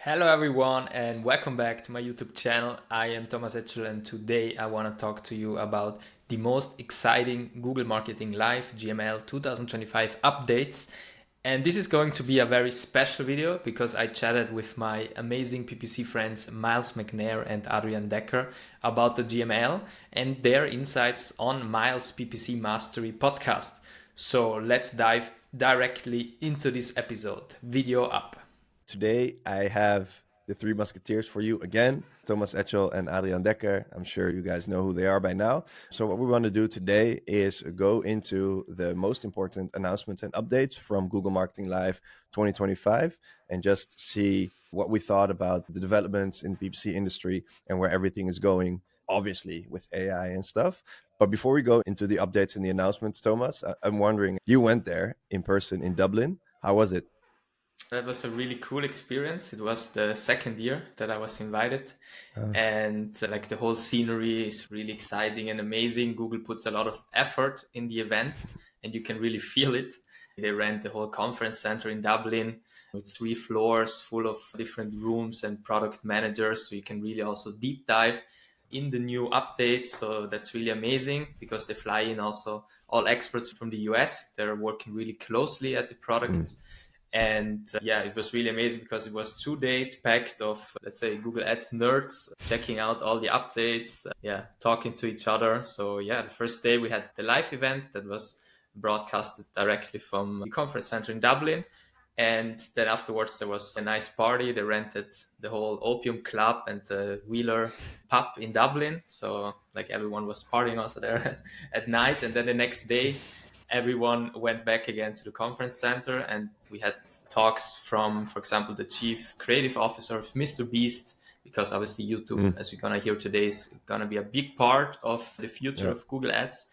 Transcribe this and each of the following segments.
Hello everyone and welcome back to my YouTube channel. I am Thomas Etchel and today I want to talk to you about the most exciting Google Marketing Live GML 2025 updates. And this is going to be a very special video because I chatted with my amazing PPC friends Miles McNair and Adriaan Dekker about the GML and their insights on Miles' PPC Mastery podcast. So let's dive directly into this episode. Video up. Today, I have the three musketeers for you again, Thomas Etchel and Adriaan Dekker. I'm sure you guys know who they are by now. So what we want to do today is go into the most important announcements and updates from Google Marketing Live 2025 and just see what we thought about the developments in the PPC industry and where everything is going, obviously with AI and stuff. But before we go into the updates and the announcements, Thomas, I'm wondering, you went there in person in Dublin. How was it? That was a really cool experience. It was the second year that I was invited. And like the whole scenery is really exciting and amazing. Google puts a lot of effort in the event and you can really feel it. They rent the whole conference center in Dublin with 3 floors full of different rooms and product managers. So you can really also deep dive in the new updates. So that's really amazing because they fly in also all experts from the US. They're working really closely at the products. And it was really amazing because it was 2 days packed of, let's say, Google Ads nerds checking out all the updates, talking to each other. So the first day we had the live event that was broadcasted directly from the conference center in Dublin. And then afterwards there was a nice party. They rented the whole Opium Club and the Wheeler pub in Dublin. So like everyone was partying also there at night. And then the next day, everyone went back again to the conference center and we had talks from, for example, the chief creative officer of Mr. Beast, because obviously YouTube, as we're going to hear today, is going to be a big part of the future of Google Ads.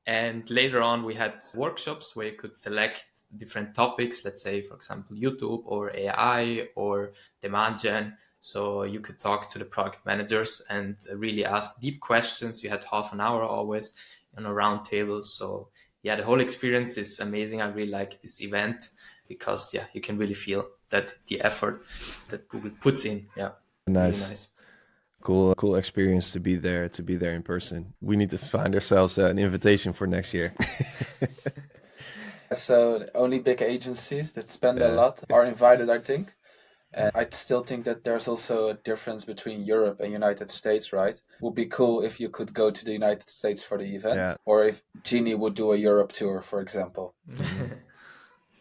And later on, we had workshops where you could select different topics, let's say, for example, YouTube or AI or demand gen. So you could talk to the product managers and really ask deep questions. You had half an hour always on a round table. So the whole experience is amazing. I really like this event because you can really feel that the effort that Google puts in. Nice. Really nice. Cool experience to be there in person. We need to find ourselves an invitation for next year. So only big agencies that spend a lot are invited, I think. And I still think that there's also a difference between Europe and United States, right? Would be cool if you could go to the United States for the event, or if Genie would do a Europe tour, for example.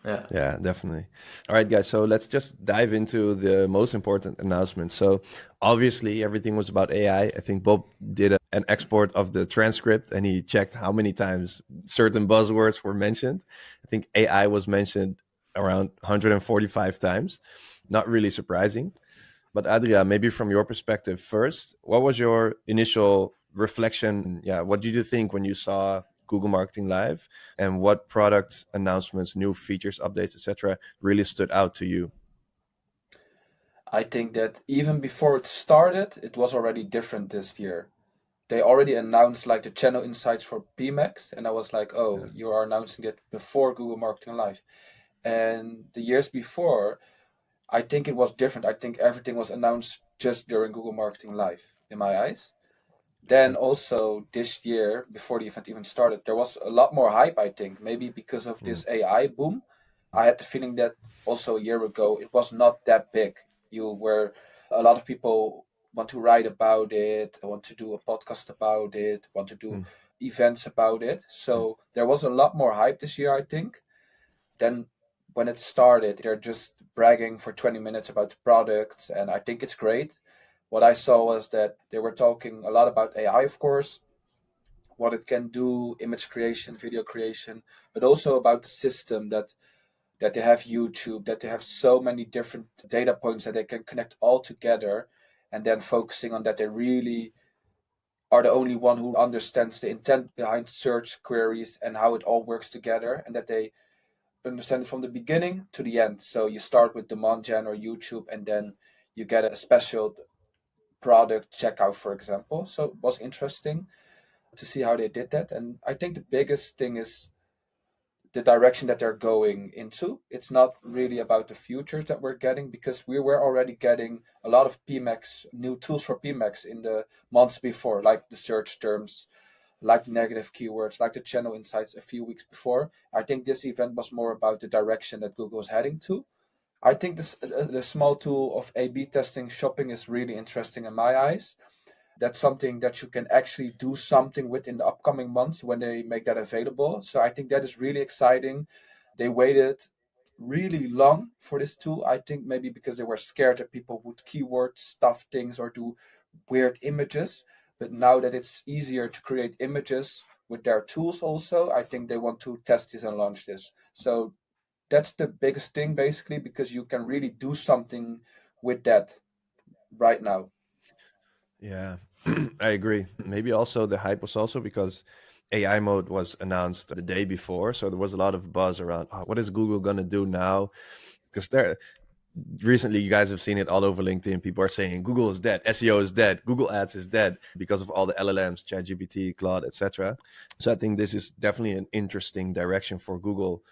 Yeah, definitely. All right, guys. So let's just dive into the most important announcement. So obviously everything was about AI. I think Bob did an export of the transcript and he checked how many times certain buzzwords were mentioned. I think AI was mentioned around 145 times. Not really surprising. But Adriaan, maybe from your perspective first, what was your initial reflection? Yeah, what did you think when you saw Google Marketing Live, and what product announcements, new features, updates, etc., really stood out to you? I think that even before it started, it was already different this year. They already announced like the channel insights for PMax, and I was like, you are announcing it before Google Marketing Live. And the years before, I think it was different. I think everything was announced just during Google Marketing Live, in my eyes. Then also this year, before the event even started, there was a lot more hype, I think, maybe because of this AI boom. I had the feeling that also a year ago, it was not that big. Where a lot of people want to write about it, want to do a podcast about it, want to do events about it. So there was a lot more hype this year, I think. Then when it started, they're just bragging for 20 minutes about the product, and I think it's great. What I saw was that they were talking a lot about AI, of course, what it can do, image creation, video creation, but also about the system that they have YouTube, that they have so many different data points that they can connect all together, and then focusing on that they really are the only one who understands the intent behind search queries and how it all works together, and that they understand it from the beginning to the end. So you start with demand gen or YouTube, and then you get a special product checkout, for example. So it was interesting to see how they did that. And I think the biggest thing is the direction that they're going into. It's not really about the futures that we're getting, because we were already getting a lot of PMAX, new tools for PMAX in the months before, like the search terms, like the negative keywords, like the channel insights a few weeks before. I think this event was more about the direction that Google is heading to. I think the small tool of A/B testing shopping is really interesting in my eyes. That's something that you can actually do something with in the upcoming months when they make that available. So I think that is really exciting. They waited really long for this tool. I think maybe because they were scared that people would keyword stuff things or do weird images. But now that it's easier to create images with their tools also, I think they want to test this and launch this. So that's the biggest thing, basically, because you can really do something with that right now. Yeah, I agree. Maybe also the hype was also because AI mode was announced the day before. So there was a lot of buzz around, oh, what is Google going to do now? Because there, recently you guys have seen it all over LinkedIn. People are saying Google is dead, SEO is dead, Google Ads is dead because of all the LLMs, ChatGPT, Claude, etc. So I think this is definitely an interesting direction for Google,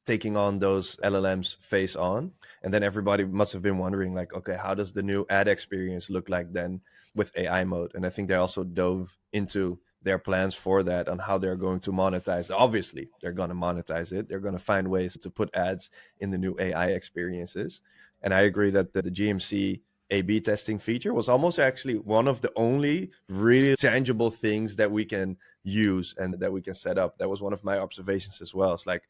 taking on those LLMs face on. And then everybody must have been wondering, like, okay, how does the new ad experience look like then with AI mode? And I think they also dove into their plans for that, on how they're going to monetize. Obviously, they're going to monetize it. They're going to find ways to put ads in the new AI experiences. And I agree that the GMC A/B testing feature was almost actually one of the only really tangible things that we can use and that we can set up. That was one of my observations as well. It's like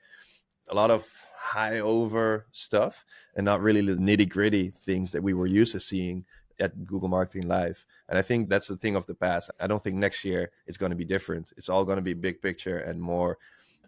a lot of high over stuff and not really the nitty gritty things that we were used to seeing at Google Marketing Live. And I think that's the thing of the past. I don't think next year it's going to be different. It's all going to be big picture and more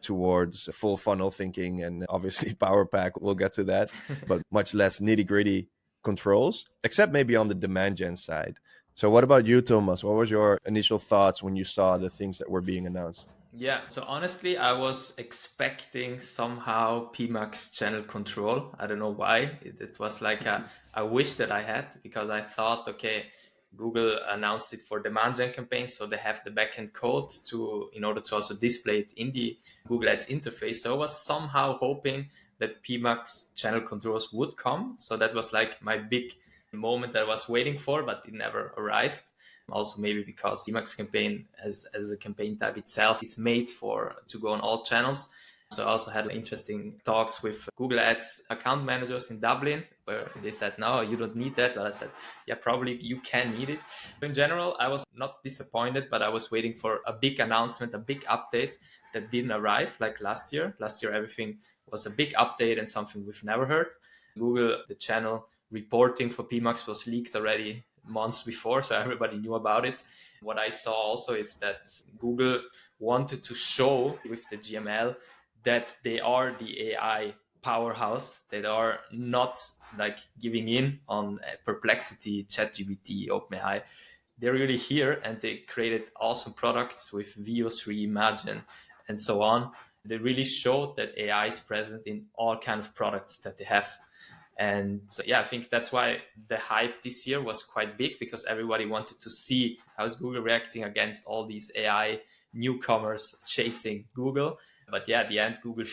towards full funnel thinking, and obviously Power Pack, we'll get to that, but much less nitty gritty controls, except maybe on the demand gen side. So what about you, Thomas? What was your initial thoughts when you saw the things that were being announced? Yeah, so honestly, I was expecting somehow PMAX channel control. I don't know why. It was like a wish that I had, because I thought, okay, Google announced it for demand gen campaigns, so they have the backend code to in order to also display it in the Google Ads interface. So I was somehow hoping that PMAX channel controls would come. So that was like my big moment that I was waiting for, but it never arrived. Also maybe because Emacs campaign as a campaign type itself is made to go on all channels. So I also had interesting talks with Google Ads account managers in Dublin, where they said, no, you don't need that. But I said, yeah, probably you can need it. In general, I was not disappointed, but I was waiting for a big announcement, a big update that didn't arrive like last year. Last year, everything was a big update and something we've never heard. Google, the channel reporting for PMAX was leaked already months before, so everybody knew about it. What I saw also is that Google wanted to show with the GML that they are the AI powerhouse. They are not like giving in on Perplexity, ChatGPT, OpenAI. They're really here, and they created awesome products with VO3, Imagine, and so on. They really showed that AI is present in all kinds of products that they have. And yeah, I think that's why the hype this year was quite big, because everybody wanted to see how is Google reacting against all these AI newcomers chasing Google. But yeah, at the end, Google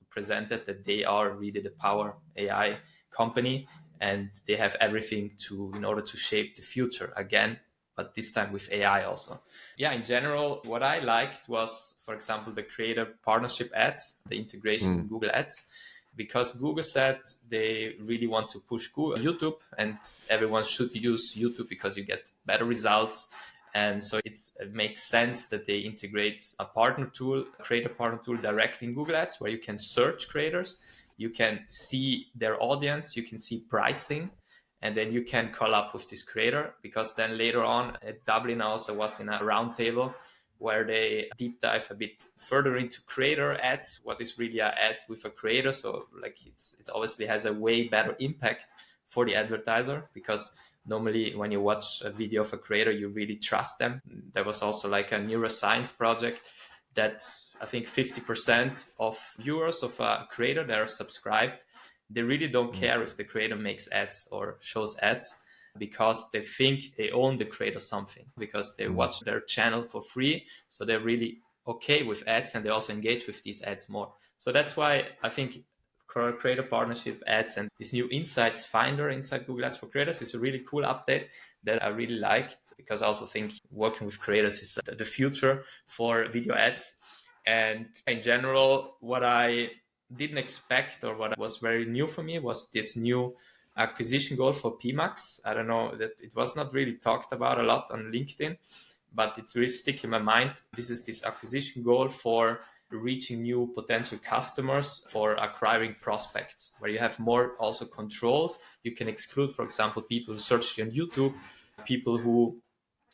presented that they are really the power AI company, and they have everything in order to shape the future again, but this time with AI also. Yeah, in general, what I liked was, for example, the creator partnership ads, the integration in Google Ads, because Google said they really want to push YouTube, and everyone should use YouTube because you get better results. And so it makes sense that they integrate a creator partner tool directly in Google Ads, where you can search creators, you can see their audience, you can see pricing, and then you can call up with this creator. Because then later on at Dublin, I also was in a roundtable where they deep dive a bit further into creator ads, what is really an ad with a creator. So like it obviously has a way better impact for the advertiser, because normally when you watch a video of a creator, you really trust them. There was also like a neuroscience project that I think 50% of viewers of a creator that are subscribed, they really don't care if the creator makes ads or shows ads, because they think they own the creator something, because they watch their channel for free. So they're really okay with ads, and they also engage with these ads more. So that's why I think creator partnership ads and this new insights finder inside Google Ads for Creators is a really cool update that I really liked, because I also think working with creators is the future for video ads. And in general, what I didn't expect, or what was very new for me, was this new acquisition goal for PMax. I don't know, that it was not really talked about a lot on LinkedIn, but it's really stick in my mind. This is this acquisition goal for reaching new potential customers, for acquiring prospects, where you have more also controls. You can exclude, for example, people who search on YouTube, people who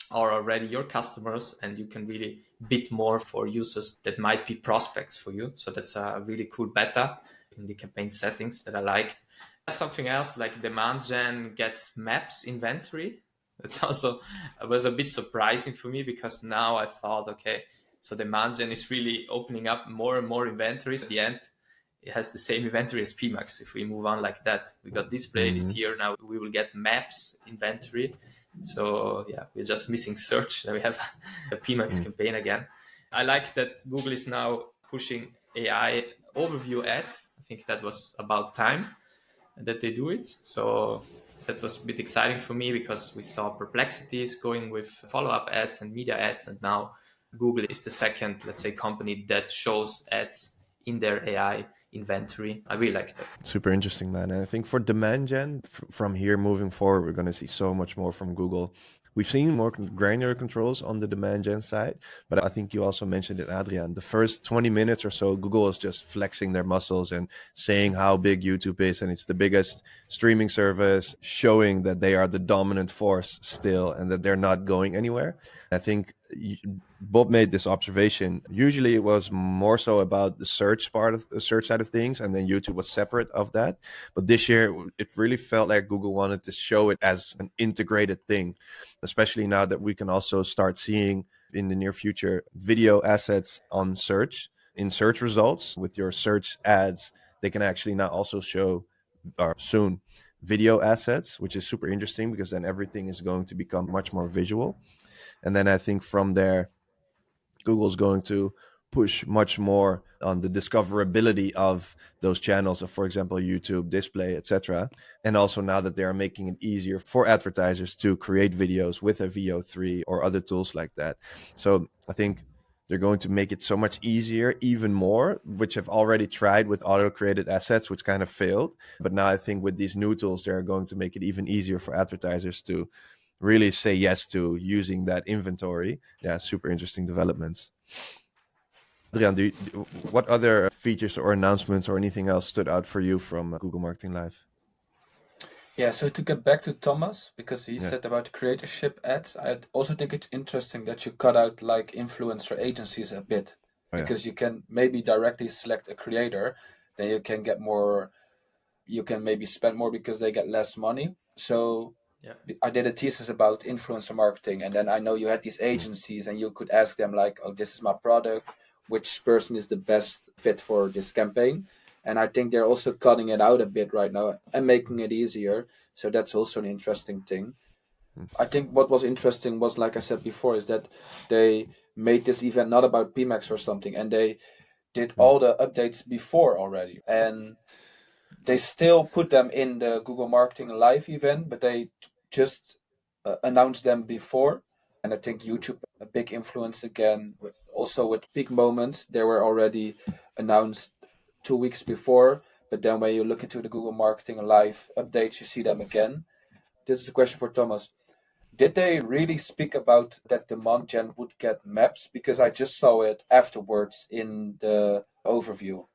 are already your customers, and you can really bid more for users that might be prospects for you. So that's a really cool beta in the campaign settings that I liked. Something else like demand gen gets maps inventory. It's also, it was a bit surprising for me, because now I thought, okay, so demand gen is really opening up more and more inventories. At the end, it has the same inventory as PMax. If we move on like that, we got display this year. Now we will get maps inventory. So yeah, we're just missing search. Then we have a PMax campaign again. I like that Google is now pushing AI overview ads. I think that was about time that they do it. So that was a bit exciting for me, because we saw Perplexities going with follow-up ads and media ads, and now Google is the second, let's say, company that shows ads in their AI inventory. I really like that. Super interesting, man. And I think for demand gen, from here moving forward, we're going to see so much more from Google. We've seen more granular controls on the demand gen side, but I think you also mentioned it, Adriaan. The first 20 minutes or so, Google is just flexing their muscles and saying how big YouTube is, and it's the biggest streaming service, showing that they are the dominant force still and that they're not going anywhere. I think Bob made this observation. Usually it was more so about the search part of the search side of things, and then YouTube was separate of that. But this year, it really felt like Google wanted to show it as an integrated thing, especially now that we can also start seeing in the near future video assets on search, in search results with your search ads. They can actually now also show, or soon, video assets, which is super interesting, because then everything is going to become much more visual. And then I think from there, Google's going to push much more on the discoverability of those channels of, for example, YouTube, display, etc. And also now that they are making it easier for advertisers to create videos with a VO3 or other tools like that. So I think they're going to make it so much easier, even more, which have already tried with auto-created assets, which kind of failed. But now I think with these new tools, they're going to make it even easier for advertisers to really say yes to using that inventory. Yeah, super interesting developments. Adriaan, what other features or announcements or anything else stood out for you from Google Marketing Live? Yeah, so to get back to Thomas, because he said about creatorship ads, I also think it's interesting that you cut out like influencer agencies a bit, because you can maybe directly select a creator, then you can get more, you can maybe spend more because they get less money. So I did a thesis about influencer marketing, and then I know you had these agencies and you could ask them like, oh, this is my product, which person is the best fit for this campaign? And I think they're also cutting it out a bit right now and making it easier. So that's also an interesting thing. I think what was interesting was, like I said before, is that they made this event not about PMax or something, and they did all the updates before already. And they still put them in the Google Marketing Live event, but they just announced them before. And I think YouTube, a big influence again, also with peak moments, they were already announced 2 weeks before. But then when you look into the Google Marketing Live updates, you see them again. This is a question for Thomas. Did they really speak about that demand gen would get maps? Because I just saw it afterwards in the overview.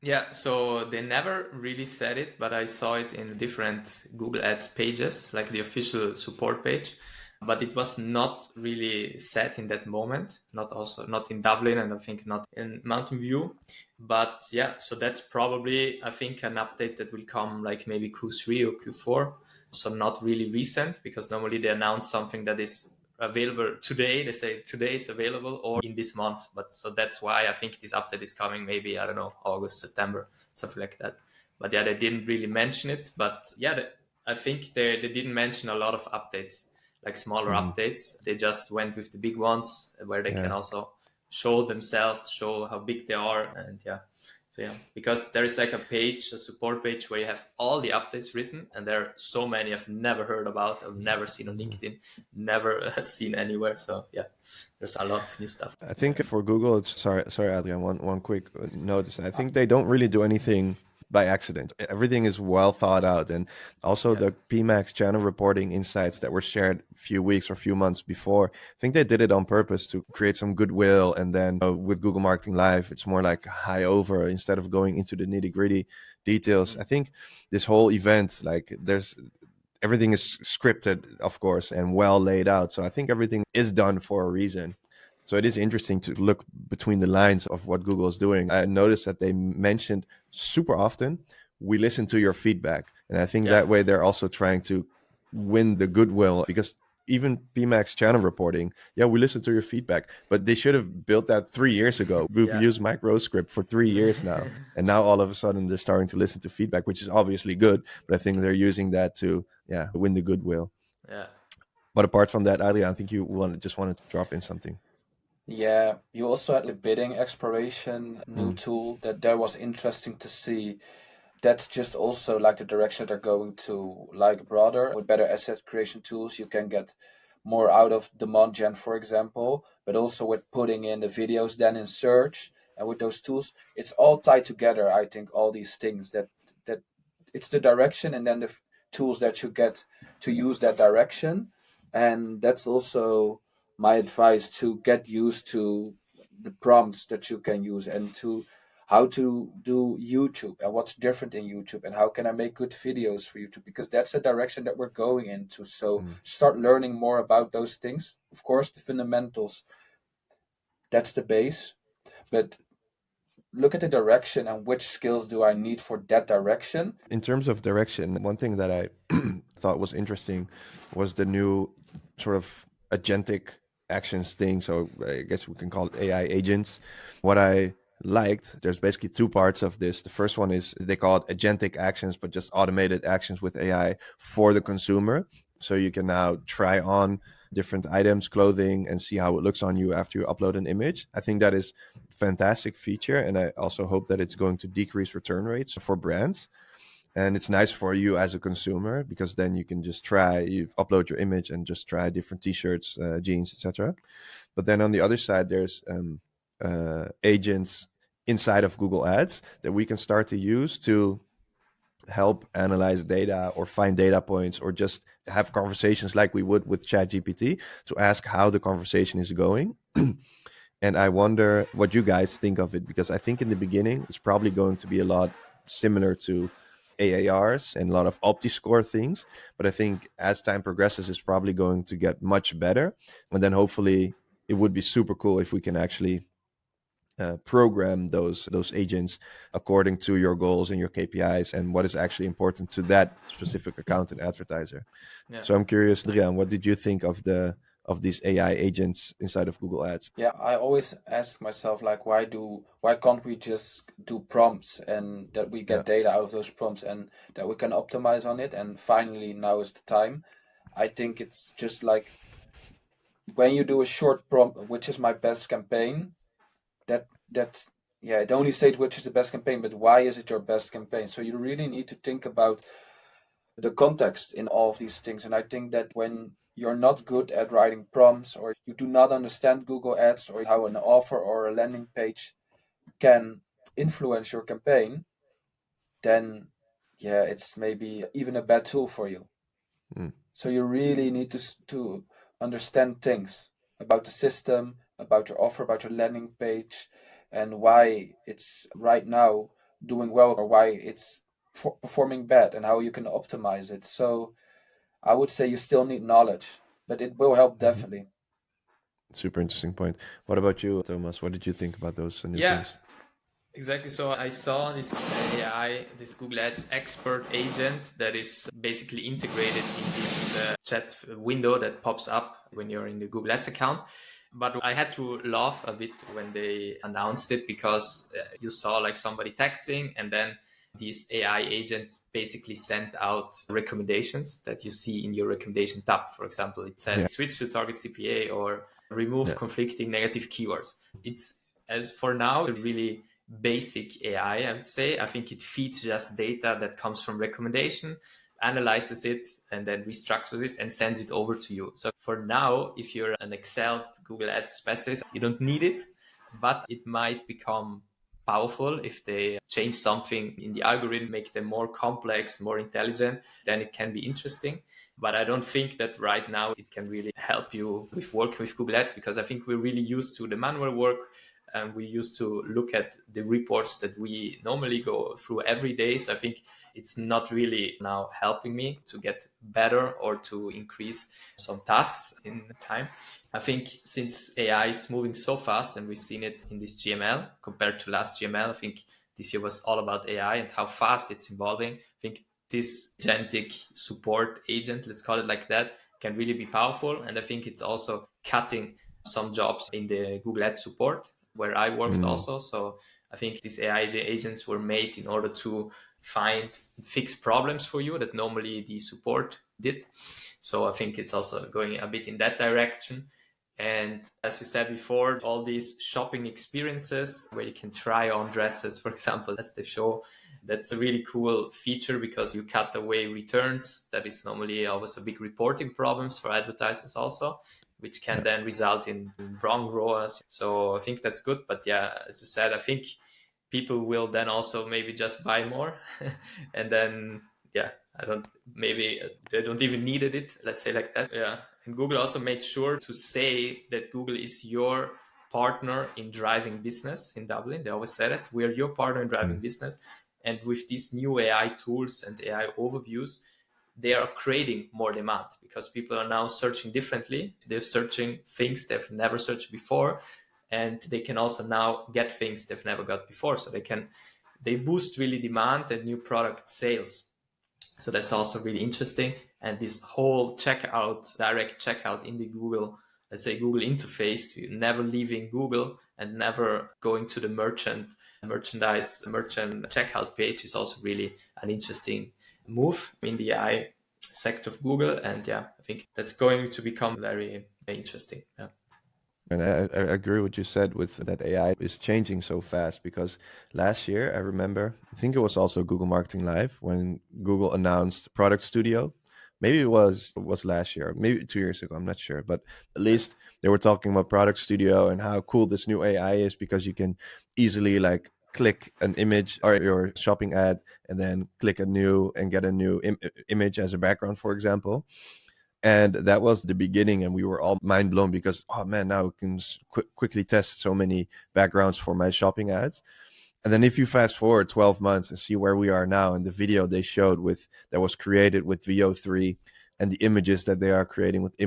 Yeah, so they never really said it, but I saw it in different Google Ads pages, like the official support page. But it was not really set in that moment, not in Dublin, and I think not in Mountain View. But yeah, so that's probably, I think, an update that will come like maybe Q3 or Q4. So not really recent, because normally they announce something that is available today. They say today it's available, or in this month. But so that's why I think this update is coming maybe, I don't know, August, September, something like that. But yeah, they didn't really mention it. But yeah, I think they didn't mention a lot of updates, like smaller updates. They just went with the big ones where they can also show themselves, show how big they are. And so because there is like a support page where you have all the updates written, and there are so many I've never heard about, I've never seen on LinkedIn, never seen anywhere. So there's a lot of new stuff. I think for Google, it's sorry, Adriaan, one quick notice. I think they don't really do anything by accident. Everything is well thought out, and also the PMax channel reporting insights that were shared a few weeks or a few months before, I think they did it on purpose to create some goodwill. And then with Google Marketing Live, it's more like high over instead of going into the nitty-gritty details. I think this whole event, like everything is scripted, of course, and well laid out. So I think everything is done for a reason. So it is interesting to look between the lines of what Google is doing. I noticed that they mentioned super often, we listen to your feedback. And I think that way they're also trying to win the goodwill, because even PMax channel reporting, we listen to your feedback, but they should have built that 3 years ago. We've used MicroScript for 3 years now. And now all of a sudden they're starting to listen to feedback, which is obviously good, but I think they're using that to, win the goodwill. Yeah. But apart from that, Adriaan, I think you just wanted to drop in something. Yeah, you also had the bidding exploration new tool that was interesting to see. That's just also like the direction they're going to, like broader. With better asset creation tools, you can get more out of demand gen, for example, but also with putting in the videos then in search, and with those tools, it's all tied together. I think all these things that it's the direction, and then the tools that you get to use that direction. And that's also my advice, to get used to the prompts that you can use, and to how to do YouTube and what's different in YouTube, and how can I make good videos for YouTube, because that's the direction that we're going into. So start learning more about those things. Of course, the fundamentals, that's the base, but look at the direction and which skills do I need for that direction. In terms of direction, one thing that I thought was interesting was the new sort of agentic actions thing. So I guess we can call it AI agents. What I liked, there's basically two parts of this. The first one is they call it agentic actions, but just automated actions with AI for the consumer. So you can now try on different items, clothing, and see how it looks on you after you upload an image. I think that is a fantastic feature. And I also hope that it's going to decrease return rates for brands. And it's nice for you as a consumer, because then you can just you upload your image and just try different t-shirts, jeans, etc. But then on the other side, there's agents inside of Google Ads that we can start to use to help analyze data or find data points, or just have conversations like we would with ChatGPT to ask how the conversation is going. And I wonder what you guys think of it, because I think in the beginning, it's probably going to be a lot similar to AARs and a lot of OptiScore things. But I think as time progresses, it's probably going to get much better. And then hopefully it would be super cool if we can actually program those agents according to your goals and your KPIs and what is actually important to that specific account and advertiser. So I'm curious, Adriaan, what did you think of these AI agents inside of Google Ads? Yeah, I always ask myself, like, why can't we just do prompts, and that we get data out of those prompts, and that we can optimize on it, and finally now is the time. I think it's just like when you do a short prompt, which is my best campaign, that's it only states which is the best campaign, but why is it your best campaign? So you really need to think about the context in all of these things. And I think that when you're not good at writing prompts, or you do not understand Google Ads, or how an offer or a landing page can influence your campaign, then it's maybe even a bad tool for you. So you really need to understand things about the system, about your offer, about your landing page, and why it's right now doing well, or why it's performing bad, and how you can optimize it. So I would say you still need knowledge, but it will help definitely. Super interesting point. What about you, Thomas? What did you think about those new things? Exactly. So I saw this AI, this Google Ads expert agent that is basically integrated in this chat window that pops up when you're in the Google Ads account. But I had to laugh a bit when they announced it, because you saw like somebody texting, and then this AI agent basically sent out recommendations that you see in your recommendation tab. For example, it says switch to target CPA, or remove conflicting negative keywords. It's, as for now, a really basic AI, I would say. I think it feeds just data that comes from recommendation, analyzes it, and then restructures it and sends it over to you. So for now, if you're an Excel Google Ads specialist, you don't need it, but it might become powerful if they change something in the algorithm, make them more complex, more intelligent, then it can be interesting. But I don't think that right now it can really help you with working with Google Ads, because I think we're really used to the manual work, and we used to look at the reports that we normally go through every day. So I think it's not really now helping me to get better or to increase some tasks in time. I think since AI is moving so fast, and we've seen it in this GML compared to last GML, I think this year was all about AI and how fast it's evolving. I think this agentic support agent, let's call it like that, can really be powerful. And I think it's also cutting some jobs in the Google Ads support, where I worked also. So I think these AI agents were made in order to fix problems for you that normally the support did. So I think it's also going a bit in that direction. And as you said before, all these shopping experiences where you can try on dresses, for example, as they show, that's a really cool feature, because you cut away returns. That is normally always a big reporting problems for advertisers also, which can then result in wrong ROAS. So I think that's good. But yeah, as I said, I think people will then also maybe just buy more and then, maybe they don't even needed it, let's say like that. Yeah. And Google also made sure to say that Google is your partner in driving business in Dublin. They always said it. We are your partner in driving business. And with these new AI tools and AI overviews, they are creating more demand, because people are now searching differently. They're searching things they've never searched before, and they can also now get things they've never got before. So they boost really demand and new product sales. So that's also really interesting. And this whole direct checkout in the Google, let's say Google interface, never leaving Google and never going to the merchant checkout page, is also really an interesting move in the AI sector of Google. And yeah, I think that's going to become very, very interesting. Yeah. And I agree with what you said with that AI is changing so fast, because last year, I remember, I think it was also Google Marketing Live, when Google announced Product Studio. Maybe it was last year, maybe 2 years ago, I'm not sure. But at least they were talking about Product Studio and how cool this new AI is, because you can easily like click an image or your shopping ad and then click get a new image as a background, for example. And that was the beginning, and we were all mind blown, because, oh man, now we can quickly test so many backgrounds for my shopping ads. And then if you fast forward 12 months and see where we are now, and the video they showed that was created with VO3, and the images that they are creating with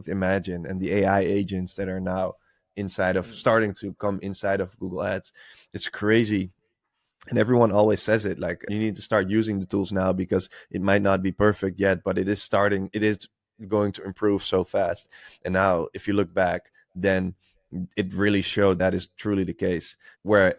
Imagine, and the AI agents that are now starting to come inside of Google Ads, it's crazy. And everyone always says it, like, you need to start using the tools now, because it might not be perfect yet, but it is going to improve so fast. And now if you look back, then it really showed that is truly the case, where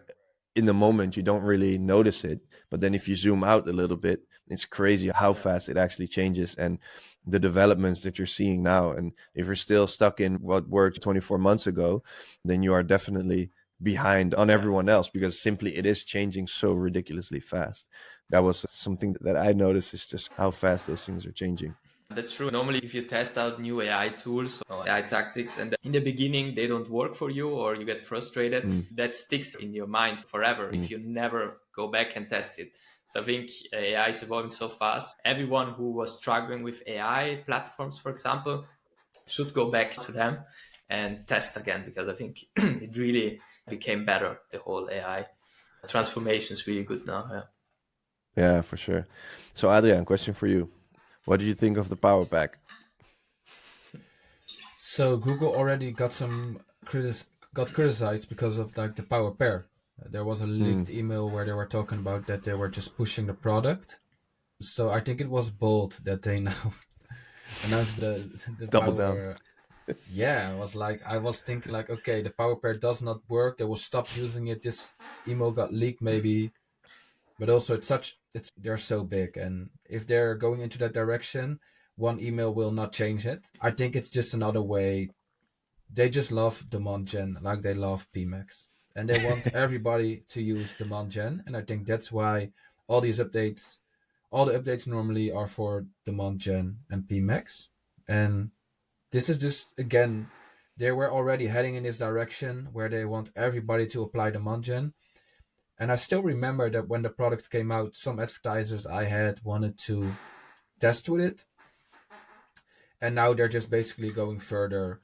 in the moment you don't really notice it, but then if you zoom out a little bit, it's crazy how fast it actually changes, and the developments that you're seeing now. And if you're still stuck in what worked 24 months ago, then you are definitely behind on everyone else, because simply it is changing so ridiculously fast. That was something that I noticed, is just how fast those things are changing. That's true. Normally, if you test out new AI tools or AI tactics, and in the beginning they don't work for you, or you get frustrated, that sticks in your mind forever if you never go back and test it. So I think AI is evolving so fast. Everyone who was struggling with AI platforms, for example, should go back to them and test again, because I think it really became better. The whole AI transformation is really good now. Yeah, for sure. So Adriaan, question for you. What did you think of the Power Pack? So Google already got criticized because of like the Power Pair. There was a leaked email where they were talking about that they were just pushing the product. So I think it was bold that they now announced the Double Power. down. Yeah, I was thinking like, okay, the Power Pair does not work. They will stop using it. This email got leaked maybe, but also they're so big, and if they're going into that direction, one email will not change it. I think it's just another way they just love demand gen like they love PMax. And they want everybody to use demand gen. And I think that's why all the updates normally are for demand gen and PMax. And this is just, again, they were already heading in this direction where they want everybody to apply demand gen. And I still remember that when the product came out, some advertisers I had wanted to test with it. And now they're just basically going further,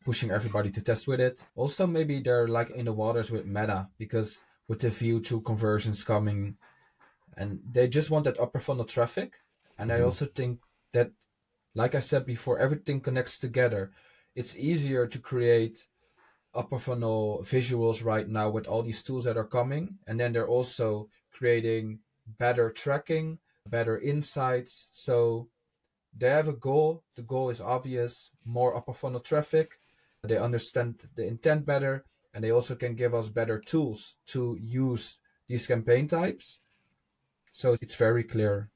pushing everybody to test with it. Also, maybe they're like in the waters with Meta, because with the view to conversions coming, and they just want that upper funnel traffic. And I also think that, like I said before, everything connects together. It's easier to create upper funnel visuals right now with all these tools that are coming. And then they're also creating better tracking, better insights. So they have a goal. The goal is obvious: more upper funnel traffic. They understand the intent better, and they also can give us better tools to use these campaign types. So it's very clear.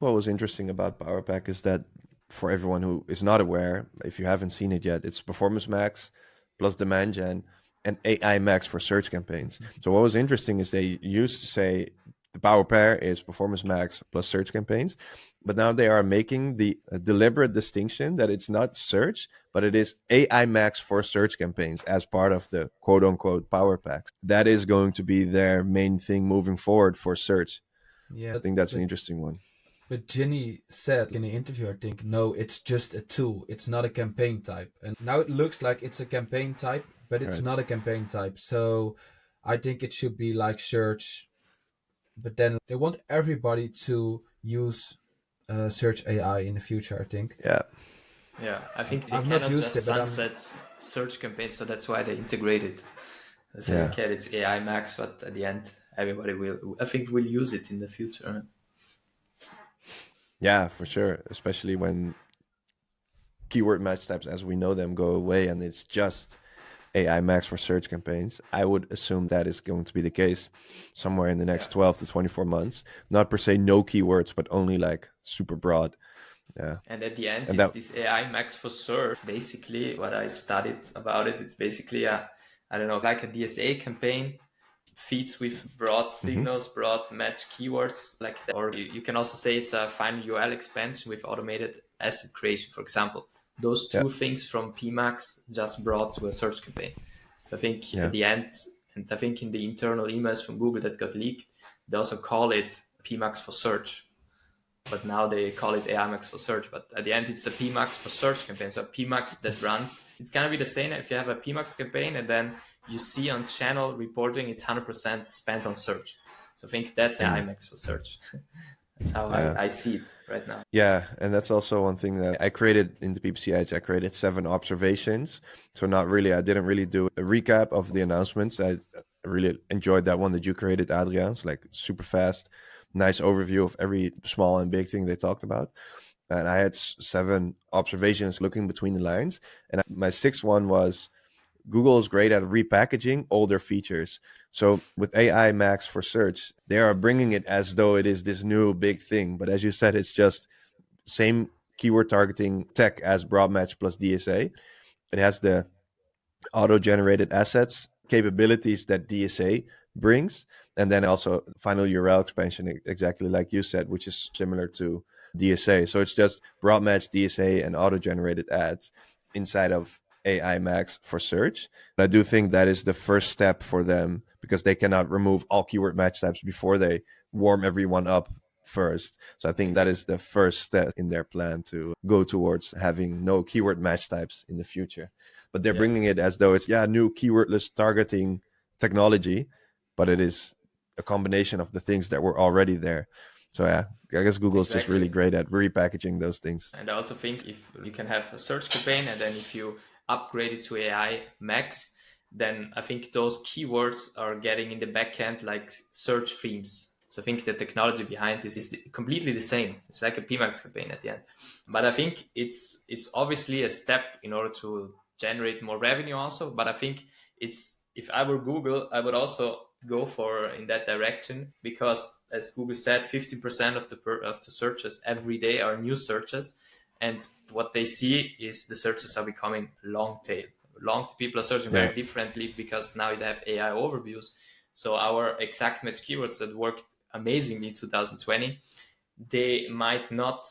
What was interesting about PowerPack is that, for everyone who is not aware, if you haven't seen it yet, it's Performance Max plus Demand Gen and AI Max for search campaigns. So what was interesting is they used to say the Power Pair is Performance Max plus search campaigns, but now they are making the deliberate distinction that it's not search, but it is AI Max for search campaigns as part of the quote unquote Power Packs. That is going to be their main thing moving forward for search. Yeah, I think that's an interesting one. But Ginny said in the interview, I think, no, it's just a tool. It's not a campaign type. And now it looks like it's a campaign type, but it's not a campaign type. So I think it should be like search. But then they want everybody to use search AI in the future, I think. Yeah. Yeah, I think they I've cannot not used just it, but sunset search campaigns, so that's why they integrated. They say, okay, it's AI Max, but at the end, everybody will, I think, will use it in the future. Yeah, for sure. Especially when keyword match types as we know them go away and it's just AI Max for search campaigns. I would assume that is going to be the case somewhere in the next 12 to 24 months. Not per se no keywords, but only like super broad. Yeah. And at the end, And this AI Max for search, basically what I studied about it, it's basically I don't know, like a DSA campaign, feeds with broad signals, broad match keywords like that. Or you can also say it's a final URL expansion with automated asset creation, for example. Those two things from PMax just brought to a search campaign. So I think at the end, and I think in the internal emails from Google that got leaked, they also call it PMax for search. But now they call it AI Max for search. But at the end, it's a PMax for search campaign. So a PMax that runs, it's going to be the same if you have a PMax campaign and then you see on channel reporting it's 100% spent on search. So I think that's AI Max for search. That's how I see it right now. Yeah, and that's also one thing that I created in the PPC Edge. I created 7 observations. So I didn't really do a recap of the announcements. I really enjoyed that one that you created, Adriaan. It's like super fast, nice overview of every small and big thing they talked about. And I had 7 observations looking between the lines. And my 6th one was Google is great at repackaging older features. So with AI Max for search, they are bringing it as though it is this new big thing. But as you said, it's just same keyword targeting tech as broad match plus DSA. It has the auto-generated assets capabilities that DSA brings, and then also final URL expansion, exactly like you said, which is similar to DSA. So it's just broad match, DSA, and auto-generated ads inside of AI Max for search. And I do think that is the first step for them because they cannot remove all keyword match types before they warm everyone up first. So I think that is the first step in their plan to go towards having no keyword match types in the future. But they're bringing it as though it's new keywordless targeting technology, but it is a combination of the things that were already there. So I guess Google is just really great at repackaging those things. And I also think if you can have a search campaign and then if you upgrade it to AI Max, then I think those keywords are getting in the backend like search themes. So I think the technology behind this is completely the same. It's like a PMax campaign at the end. But I think it's obviously a step in order to generate more revenue also. But I think if I were Google, I would also go for in that direction because, as Google said, 50% of the searches every day are new searches. And what they see is the searches are becoming long tail. long. People are searching very differently because now you have AI overviews. So our exact match keywords that worked amazingly in 2020, they might not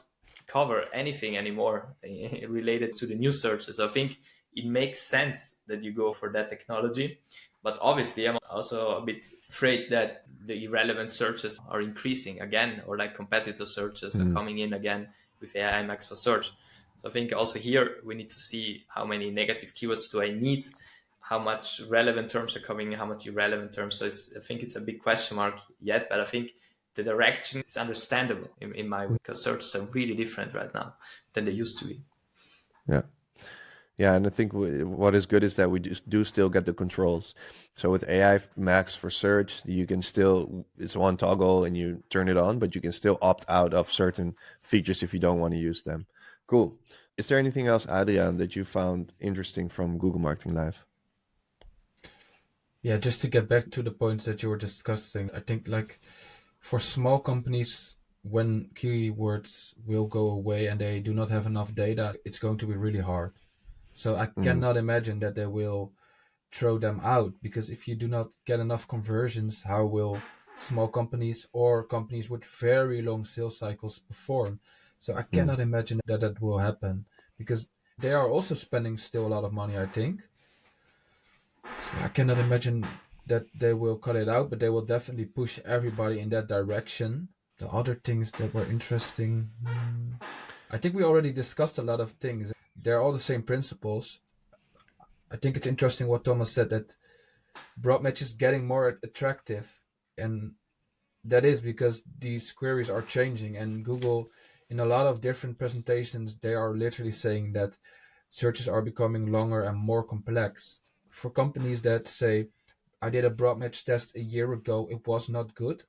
cover anything anymore related to the new searches. I think it makes sense that you go for that technology. But obviously, I'm also a bit afraid that the irrelevant searches are increasing again, or like competitor searches are coming in again with AI Max for search. So I think also here we need to see how many negative keywords do I need, how much relevant terms are coming, how much irrelevant terms. So I think it's a big question mark yet, but I think the direction is understandable in my way, because searches are really different right now than they used to be. Yeah. Yeah, and I think what is good is that we do still get the controls. So with AI Max for search, you can still, it's one toggle and you turn it on, but you can still opt out of certain features if you don't want to use them. Cool. Is there anything else, Adriaan, that you found interesting from Google Marketing Live? Yeah, just to get back to the points that you were discussing, I think like for small companies, when keywords will go away and they do not have enough data, it's going to be really hard. So I cannot imagine that they will throw them out, because if you do not get enough conversions, how will small companies or companies with very long sales cycles perform? So I cannot imagine that that will happen, because they are also spending still a lot of money, I think. So I cannot imagine that they will cut it out, but they will definitely push everybody in that direction. The other things that were interesting, I think we already discussed a lot of things. They're all the same principles. I think it's interesting what Thomas said, that broad match is getting more attractive, and that is because these queries are changing, and Google, in a lot of different presentations, they are literally saying that searches are becoming longer and more complex. For companies that say, I did a broad match test a year ago, it was not good,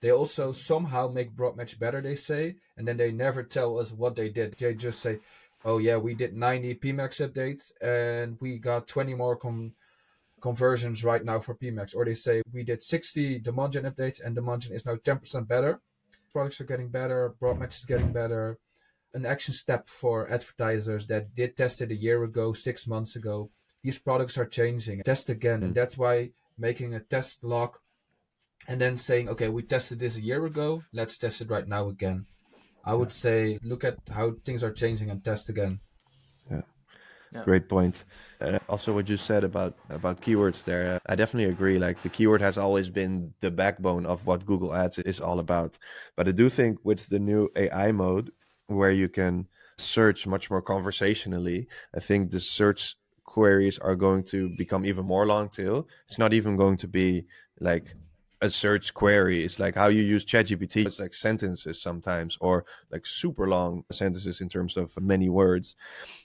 they also somehow make broad match better, they say, and then they never tell us what they did. They just say, oh yeah, we did 90 PMAX updates and we got 20 more conversions right now for PMAX. Or they say we did 60 demand gen updates and demand gen is now 10% better. Products are getting better, broad match is getting better. An action step for advertisers that did test it a year ago, 6 months ago. These products are changing. Test again. And that's why making a test log and then saying, okay, we tested this a year ago, let's test it right now again. I would say look at how things are changing and test again. Yeah. Great point. Also what you said about keywords there, I definitely agree. Like the keyword has always been the backbone of what Google Ads is all about. But I do think with the new AI mode, where you can search much more conversationally, I think the search queries are going to become even more long tail. It's not even going to be like a search query. It's like how you use ChatGPT. It's like sentences sometimes, or like super long sentences in terms of many words.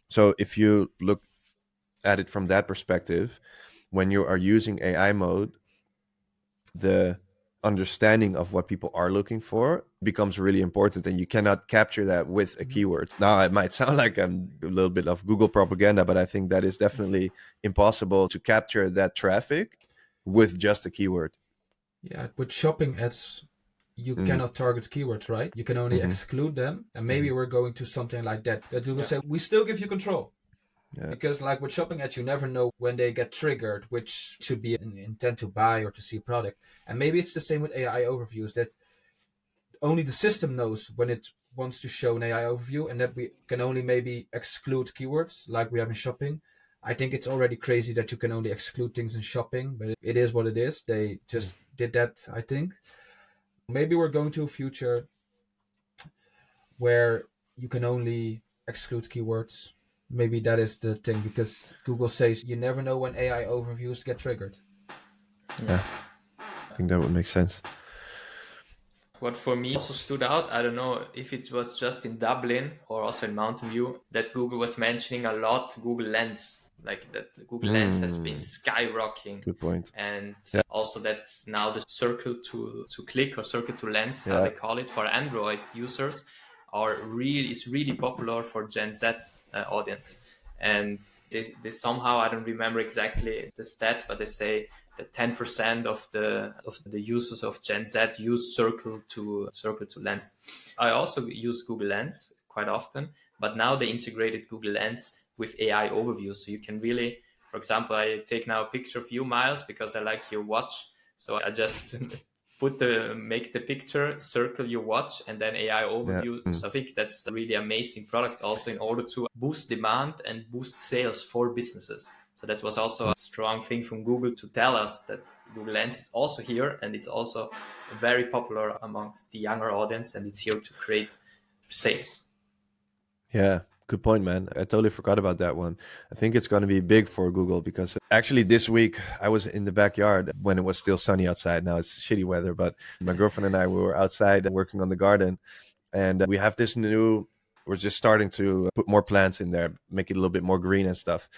So if you look at it from that perspective, when you are using AI mode, the understanding of what people are looking for becomes really important, and you cannot capture that with a keyword. Now, it might sound like I'm a little bit of Google propaganda, but I think that is definitely impossible to capture that traffic with just a keyword. Yeah, with shopping ads, you cannot target keywords, right? You can only exclude them. And maybe we're going to something like that Google say, we still give you control. Yeah. Because like with shopping ads, you never know when they get triggered, which should be an intent to buy or to see a product. And maybe it's the same with AI overviews, that only the system knows when it wants to show an AI overview, and that we can only maybe exclude keywords like we have in shopping. I think it's already crazy that you can only exclude things in shopping, but it is what it is. They just did that, I think. Maybe we're going to a future where you can only exclude keywords. Maybe that is the thing, because Google says you never know when AI overviews get triggered. Yeah, I think that would make sense. What for me also stood out, I don't know if it was just in Dublin or also in Mountain View, that Google was mentioning a lot Google Lens. Like that Google Lens has been skyrocketing. Good point. And also that now the circle to click or circle to lens, how they call it, for Android users is really popular for Gen Z audience. And they somehow, I don't remember exactly the stats, but they say that 10% of the users of Gen Z use circle to lens. I also use Google Lens quite often, but now they integrated Google Lens with AI overview, so you can really For example, I take now a picture of you, Miles, because I like your watch. So I just make the picture, circle your watch, and then AI overview. So I think that's a really amazing product also in order to boost demand and boost sales for businesses. So that was also a strong thing from Google to tell us that Google Lens is also here, and it's also very popular amongst the younger audience, and it's here to create sales. Yeah, good point, man. I totally forgot about that one. I think it's going to be big for Google because actually this week I was in the backyard when it was still sunny outside. Now it's shitty weather, but my girlfriend and I were outside working on the garden, and we have this we're just starting to put more plants in there, make it a little bit more green and stuff.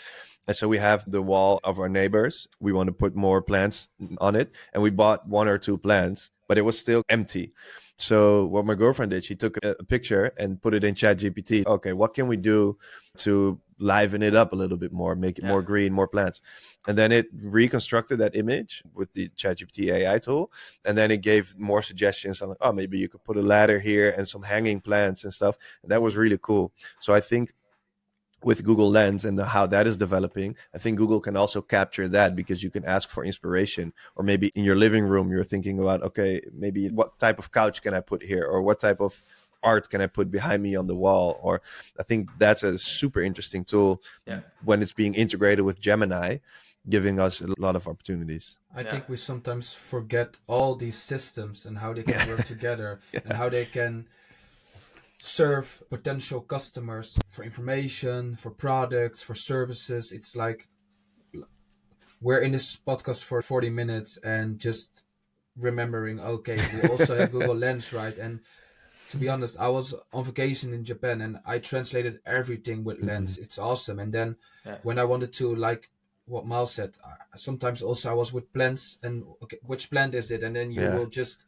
And so we have the wall of our neighbors. We want to put more plants on it. And we bought 1 or 2 plants, but it was still empty. So what my girlfriend did, she took a picture and put it in ChatGPT. Okay, what can we do to liven it up a little bit more, make it more green, more plants? And then it reconstructed that image with the ChatGPT AI tool. And then it gave more suggestions on like, oh, maybe you could put a ladder here and some hanging plants and stuff. And that was really cool. So I think with Google Lens and how that is developing, I think Google can also capture that because you can ask for inspiration. Or maybe in your living room, you're thinking about, okay, maybe what type of couch can I put here? Or what type of art can I put behind me on the wall? Or I think that's a super interesting tool when it's being integrated with Gemini, giving us a lot of opportunities. I think we sometimes forget all these systems and how they can work together and how they can serve potential customers for information, for products, for services. It's like we're in this podcast for 40 minutes and just remembering, okay, we also have Google Lens, right? And to be honest, I was on vacation in Japan and I translated everything with Lens. It's awesome. And then when I wanted to, like what Miles said, sometimes also I was with plants and okay, which plant is it? And then you will just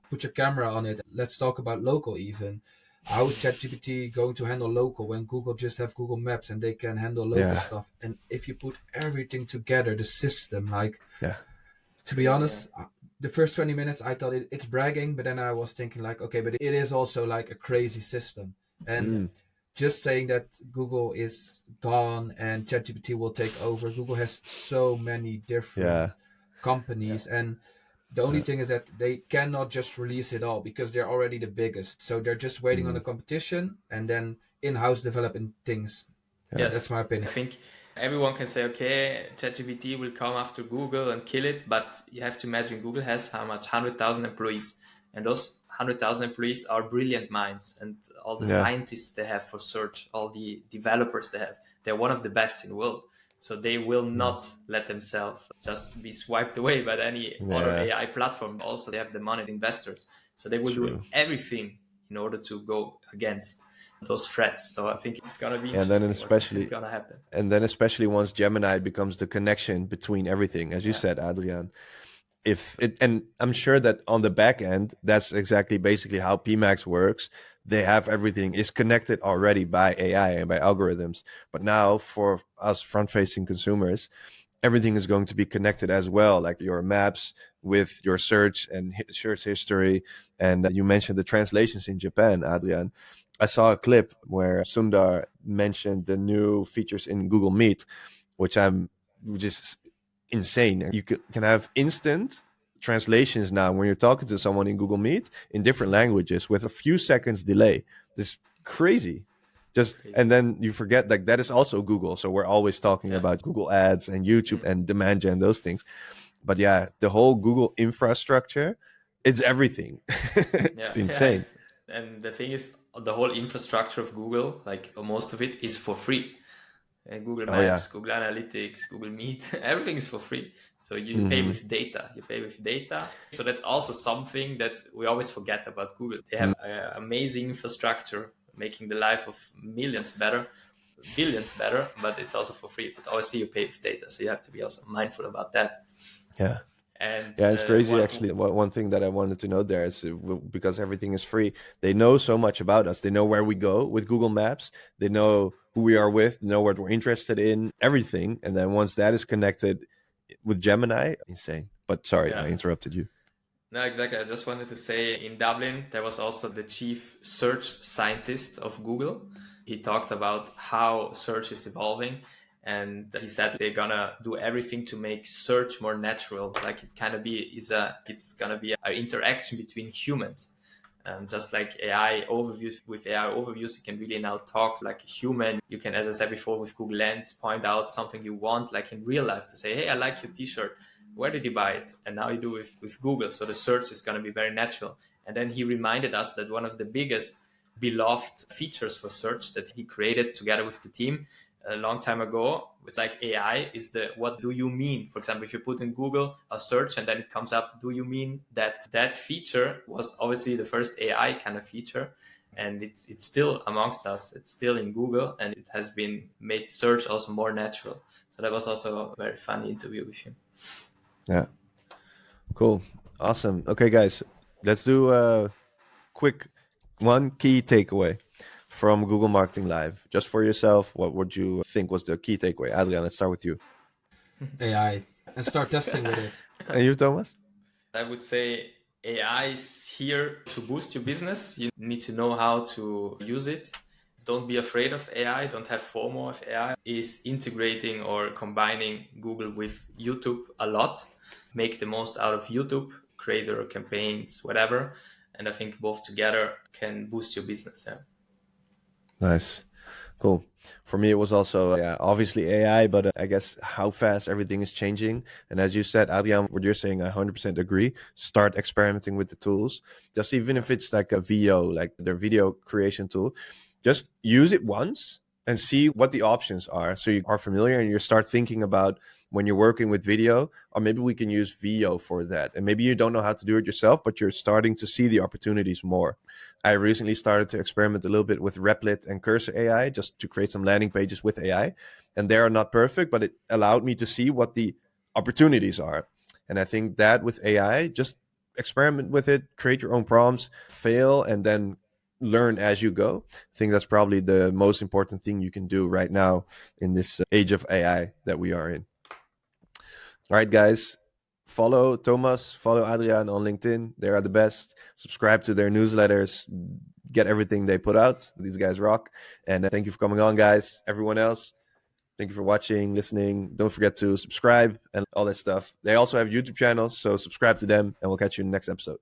put your camera on it. Let's talk about local even. How is ChatGPT going to handle local when Google just have Google Maps and they can handle local stuff? And if you put everything together, the system, like, to be honest, the first 20 minutes I thought it's bragging, but then I was thinking like, okay, but it is also like a crazy system. And just saying that Google is gone and ChatGPT will take over. Google has so many different companies and the only thing is that they cannot just release it all because they're already the biggest. So they're just waiting on the competition and then in-house developing things. Yes, that's my opinion. I think everyone can say, okay, ChatGPT will come after Google and kill it. But you have to imagine Google has how much? 100,000 employees. And those 100,000 employees are brilliant minds. And all the scientists they have for search, all the developers they have, they're one of the best in the world. So they will not let themselves just be swiped away by any other AI platform. Also, they have the money, the investors. So they will do everything in order to go against those threats. So I think it's going to be interesting. And then especially going to happen. And then especially once Gemini becomes the connection between everything, as you said, Adriaan. And I'm sure that on the back end, that's exactly basically how PMax works. They have everything is connected already by AI and by algorithms. But now for us front-facing consumers, everything is going to be connected as well, like your maps with your search and search history. And you mentioned the translations in Japan, Adriaan. I saw a clip where Sundar mentioned the new features in Google Meet, which I'm just insane. You can have instant translations now when you're talking to someone in Google Meet in different languages with a few seconds delay. This crazy. And then you forget like that is also Google. So we're always talking about Google Ads and YouTube and demand gen, those things. But the whole Google infrastructure, it's everything. It's insane. And the thing is, the whole infrastructure of Google, like most of it is for free. Google Maps, Google Analytics, Google Meet, everything is for free. So you pay with data. So that's also something that we always forget about Google. They have amazing infrastructure, making the life of millions better, billions better, but it's also for free. But obviously you pay with data. So you have to be also mindful about that. Yeah. And it's crazy actually. One thing that I wanted to note there is because everything is free, they know so much about us. They know where we go with Google Maps. They know who we are with, know what we're interested in, everything. And then once that is connected with Gemini, insane. But sorry, I interrupted you. No, exactly. I just wanted to say in Dublin, there was also the chief search scientist of Google. He talked about how search is evolving. And he said they're gonna do everything to make search more natural. Like it kind of it's gonna be an interaction between humans. Just like AI overviews, with AI overviews, you can really now talk like a human. You can, as I said before, with Google Lens, point out something you want, like in real life, to say, hey, I like your t-shirt. Where did you buy it? And now you do it with Google. So the search is going to be very natural. And then he reminded us that one of the biggest beloved features for search that he created together with the team a long time ago, it's like AI, is the what do you mean? For example, if you put in Google a search and then it comes up, do you mean that? That feature was obviously the first AI kind of feature, and it's still amongst us. It's still in Google, and it has been made search also more natural. So that was also a very funny interview with him. Yeah, cool, awesome. Okay, guys, let's do a quick one key takeaway from Google Marketing Live. Just for yourself, what would you think was the key takeaway? Adriaan, let's start with you. AI, and start testing with it. And you, Thomas? I would say AI is here to boost your business. You need to know how to use it. Don't be afraid of AI. Don't have FOMO of AI. Is integrating or combining Google with YouTube a lot. Make the most out of YouTube, creator campaigns, whatever. And I think both together can boost your business. Yeah. Nice. Cool. For me, it was also, obviously AI, but I guess how fast everything is changing. And as you said, Adriaan, what you're saying, I 100% agree. Start experimenting with the tools. Just even if it's like a VO, like their video creation tool, just use it once and see what the options are. So you are familiar and you start thinking about when you're working with video, or maybe we can use VO for that. And maybe you don't know how to do it yourself, but you're starting to see the opportunities more. I recently started to experiment a little bit with Replit and Cursor AI just to create some landing pages with AI. And they are not perfect, but it allowed me to see what the opportunities are. And I think that with AI, just experiment with it, create your own prompts, fail, and then learn as you go. I think that's probably the most important thing you can do right now in this age of AI that we are in. All right, guys. Follow Thomas, follow Adriaan on LinkedIn. They are the best. Subscribe to their newsletters. Get everything they put out. These guys rock. And thank you for coming on, guys. Everyone else, thank you for watching, listening. Don't forget to subscribe and all that stuff. They also have YouTube channels, so subscribe to them, and we'll catch you in the next episode.